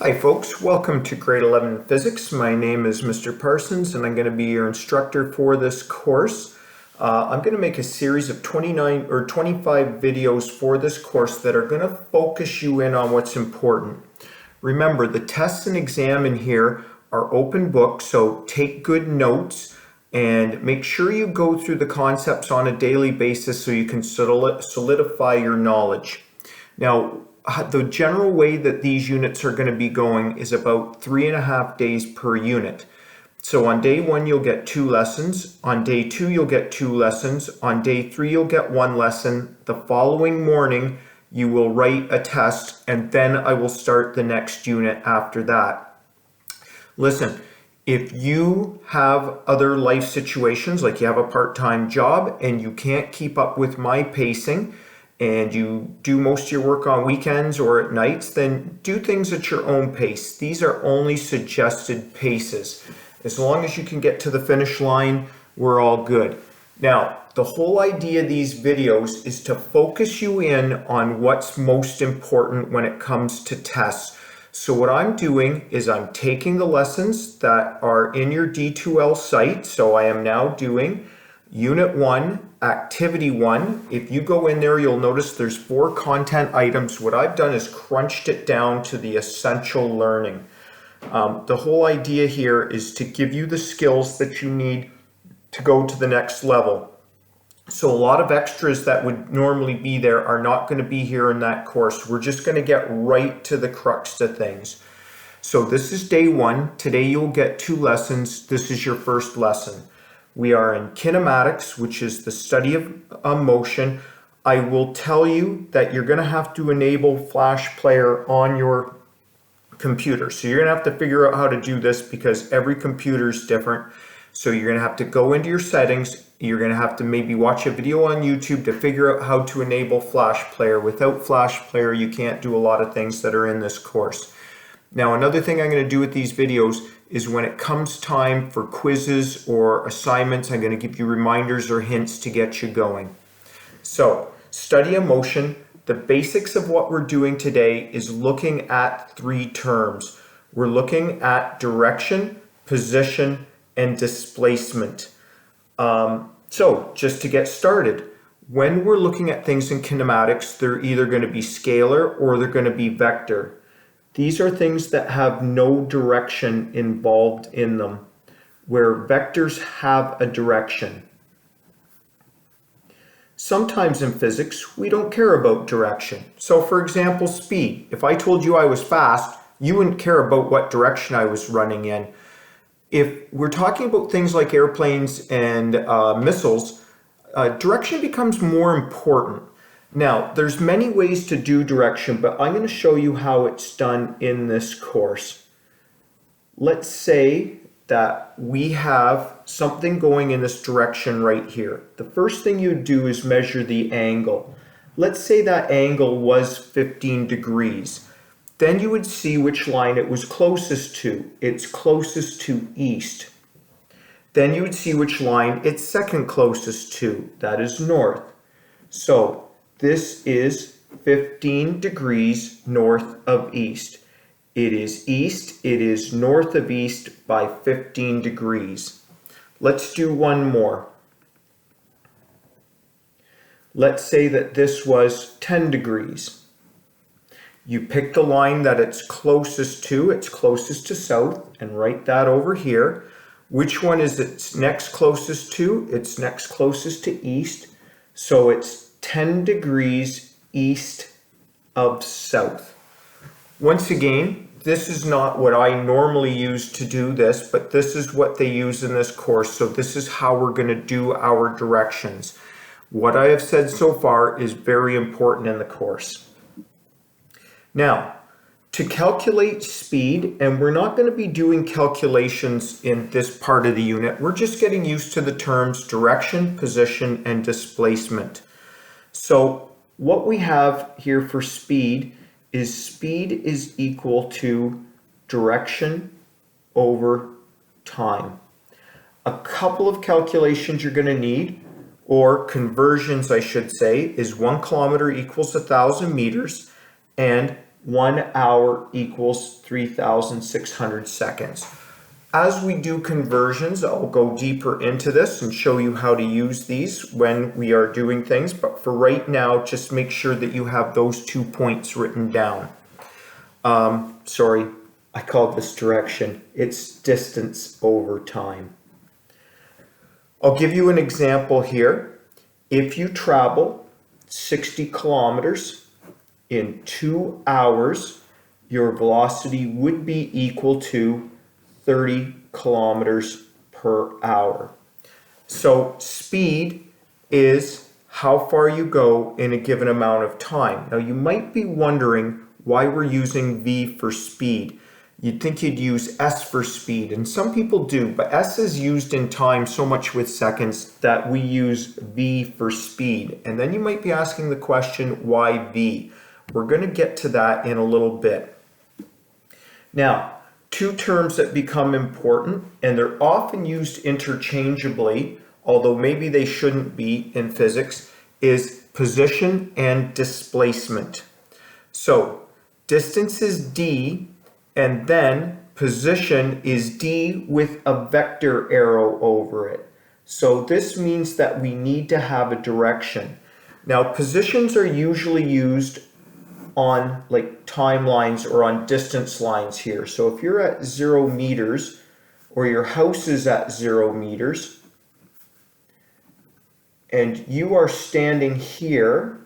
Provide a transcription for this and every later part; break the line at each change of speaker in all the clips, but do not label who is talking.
Hi folks, welcome to grade 11 physics. My name is Mr. Parsons and I'm going to be your instructor for this course. I'm going to make a series of 29 or 25 videos for this course that are going to focus you in on what's important. Remember, the tests and exam in here are open book, so take good notes and make sure you go through the concepts on a daily basis so you can solidify your knowledge. Now, the general way that these units are going to be going is about 3.5 days per unit. So on day 1, you'll get 2 lessons. On day 2, you'll get 2 lessons. On day 3, you'll get 1 lesson. The following morning, you will write a test, and then I will start the next unit after that. Listen, if you have other life situations, like you have a part-time job and you can't keep up with my pacing, and you do most of your work on weekends or at nights, then do things at your own pace. These are only suggested paces. As long as you can get to the finish line, we're all good. Now, the whole idea of these videos is to focus you in on what's most important when it comes to tests. So what I'm doing is I'm taking the lessons that are in your D2L site. So I am now doing Unit 1, Activity 1. If you go in there, you'll notice there's 4 content items. What I've done is crunched it down to the essential learning. The whole idea here is to give you the skills that you need to go to the next level. So a lot of extras that would normally be there are not going to be here in that course. We're just going to get right to the crux of things. So this is day 1. Today you'll get 2 lessons. This is your first lesson. We are in kinematics, which is the study of motion. I will tell you that you're going to have to enable Flash Player on your computer. So you're going to have to figure out how to do this because every computer is different. So you're going to have to go into your settings. You're going to have to maybe watch a video on YouTube to figure out how to enable Flash Player. Without Flash Player, you can't do a lot of things that are in this course. Now, another thing I'm going to do with these videos is when it comes time for quizzes or assignments, I'm going to give you reminders or hints to get you going. So, study of motion. The basics of what we're doing today is looking at 3 terms. We're looking at direction, position, and displacement. So, just to get started, when we're looking at things in kinematics, they're either going to be scalar or they're going to be vector. These are things that have no direction involved in them, where vectors have a direction. Sometimes in physics, we don't care about direction. So for example, speed. If I told you I was fast, you wouldn't care about what direction I was running in. If we're talking about things like airplanes and missiles, direction becomes more important. Now, there's many ways to do direction, but I'm going to show you how it's done in this course. Let's say that we have something going in this direction right here. The first thing you do is measure the angle. Let's say that angle was 15 degrees. Then you would see which line it was closest to. It's closest to east. Then you would see which line it's second closest to. That is north. So this is 15 degrees north of east. It is east, it is north of east by 15 degrees. Let's do one more. Let's say that this was 10 degrees. You pick the line that it's closest to south, and write that over here. Which one is it next closest to? It's next closest to east, so it's 10 degrees east of south. Once again, this is not what I normally use to do this, but this is what they use in this course. So this is how we're going to do our directions. What I have said so far is very important in the course. Now, to calculate speed, and we're not going to be doing calculations in this part of the unit, we're just getting used to the terms direction, position, and displacement. So what we have here for speed is equal to direction over time. A couple of calculations you're going to need, or conversions I should say, is 1 kilometer equals 1,000 meters, and 1 hour equals 3,600 seconds. As we do conversions, I'll go deeper into this and show you how to use these when we are doing things. But for right now, just make sure that you have those 2 points written down. Sorry, I called this direction. It's distance over time. I'll give you an example here. If you travel 60 kilometers in 2 hours, your velocity would be equal to 30 kilometers per hour. So speed is how far you go in a given amount of time. Now you might be wondering why we're using V for speed. You'd think you'd use S for speed, and some people do, but S is used in time so much with seconds that we use V for speed. And then you might be asking the question, why V? We're going to get to that in a little bit. Now, two terms that become important, and they're often used interchangeably, although maybe they shouldn't be in physics, is position and displacement. So, distance is d, and then position is d with a vector arrow over it. So this means that we need to have a direction. Now, positions are usually used on like timelines or on distance lines here. So if you're at 0 meters or your house is at 0 meters and you are standing here,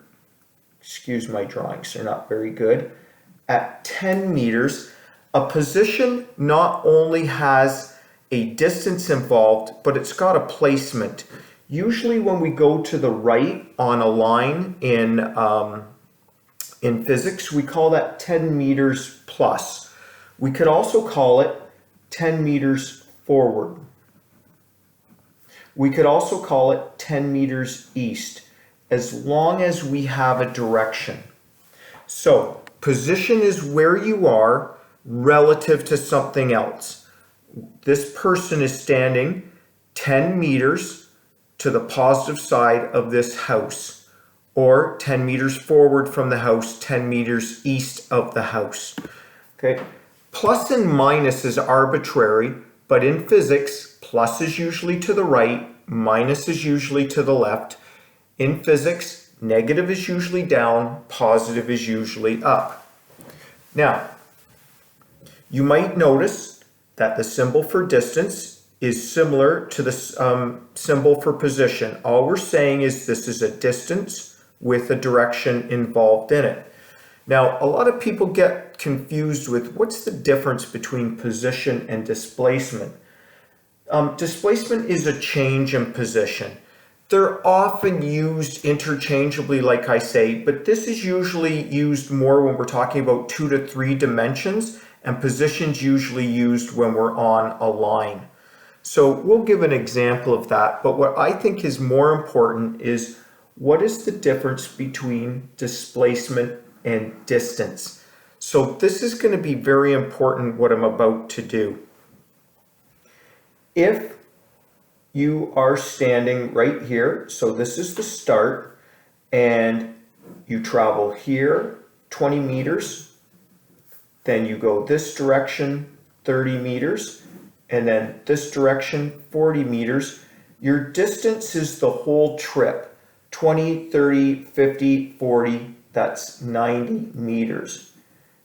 excuse my drawings, they're not very good, at 10 meters, a position not only has a distance involved, but it's got a placement. Usually when we go to the right on a line in physics, we call that 10 meters plus. We could also call it 10 meters forward. We could also call it 10 meters east, as long as we have a direction. So, position is where you are relative to something else. This person is standing 10 meters to the positive side of this house, or 10 meters forward from the house, 10 meters east of the house. Okay. Plus and minus is arbitrary, but in physics, plus is usually to the right, minus is usually to the left. In physics, negative is usually down, positive is usually up. Now, you might notice that the symbol for distance is similar to the symbol for position. All we're saying is this is a distance with a direction involved in it. Now, a lot of people get confused with what's the difference between position and displacement. Displacement is a change in position. They're often used interchangeably, like I say, but this is usually used more when we're talking about 2 to 3 dimensions, and position's usually used when we're on a line. So we'll give an example of that, but what I think is more important is what is the difference between displacement and distance? So this is going to be very important what I'm about to do. If you are standing right here, so this is the start, and you travel here 20 meters, then you go this direction 30 meters, and then this direction 40 meters, your distance is the whole trip. 20, 30, 50, 40, that's 90 meters.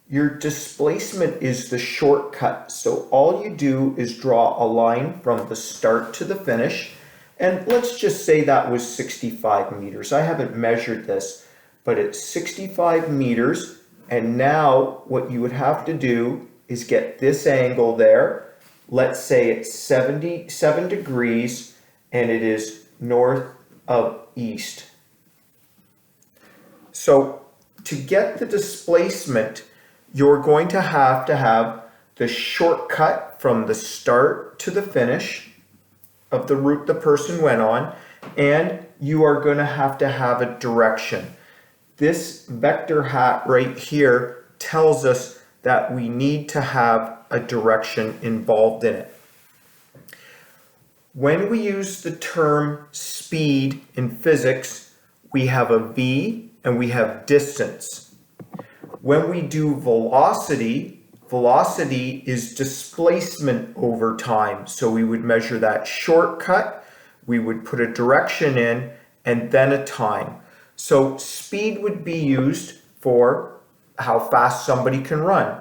Your displacement is the shortcut. So all you do is draw a line from the start to the finish. And let's just say that was 65 meters. I haven't measured this, but it's 65 meters. And now what you would have to do is get this angle there. Let's say it's 77 degrees and it is north of east. So to get the displacement, you're going to have the shortcut from the start to the finish of the route the person went on, and you are going to have a direction. This vector hat right here tells us that we need to have a direction involved in it. When we use the term speed in physics, we have a v and we have distance. When we do velocity, velocity is displacement over time. So we would measure that shortcut, we would put a direction in, and then a time. So speed would be used for how fast somebody can run.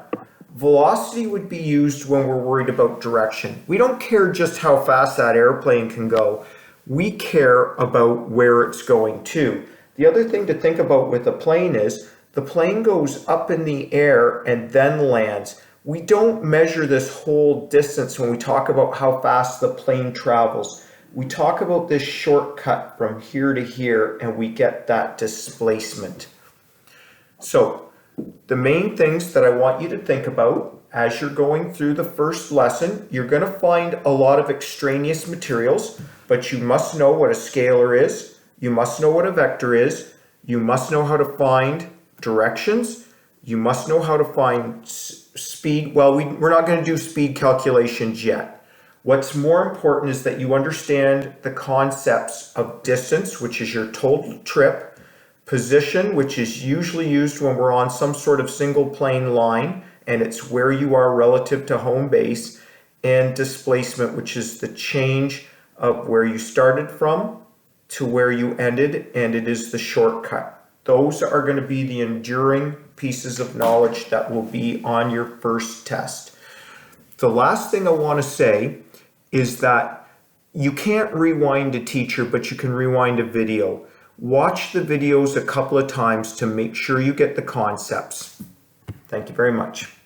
Velocity would be used when we're worried about direction. We don't care just how fast that airplane can go. We care about where it's going to. The other thing to think about with a plane is the plane goes up in the air and then lands. We don't measure this whole distance when we talk about how fast the plane travels. We talk about this shortcut from here to here and we get that displacement. So the main things that I want you to think about as you're going through the first lesson, you're going to find a lot of extraneous materials, but you must know what a scalar is. You must know what a vector is. You must know how to find directions. You must know how to find speed. Well, we're not going to do speed calculations yet. What's more important is that you understand the concepts of distance, which is your total trip, position, which is usually used when we're on some sort of single plane line, and it's where you are relative to home base, and displacement, which is the change of where you started from to where you ended, and it is the shortcut. Those are going to be the enduring pieces of knowledge that will be on your first test. The last thing I want to say is that you can't rewind a teacher, but you can rewind a video. Watch the videos a couple of times to make sure you get the concepts. Thank you very much.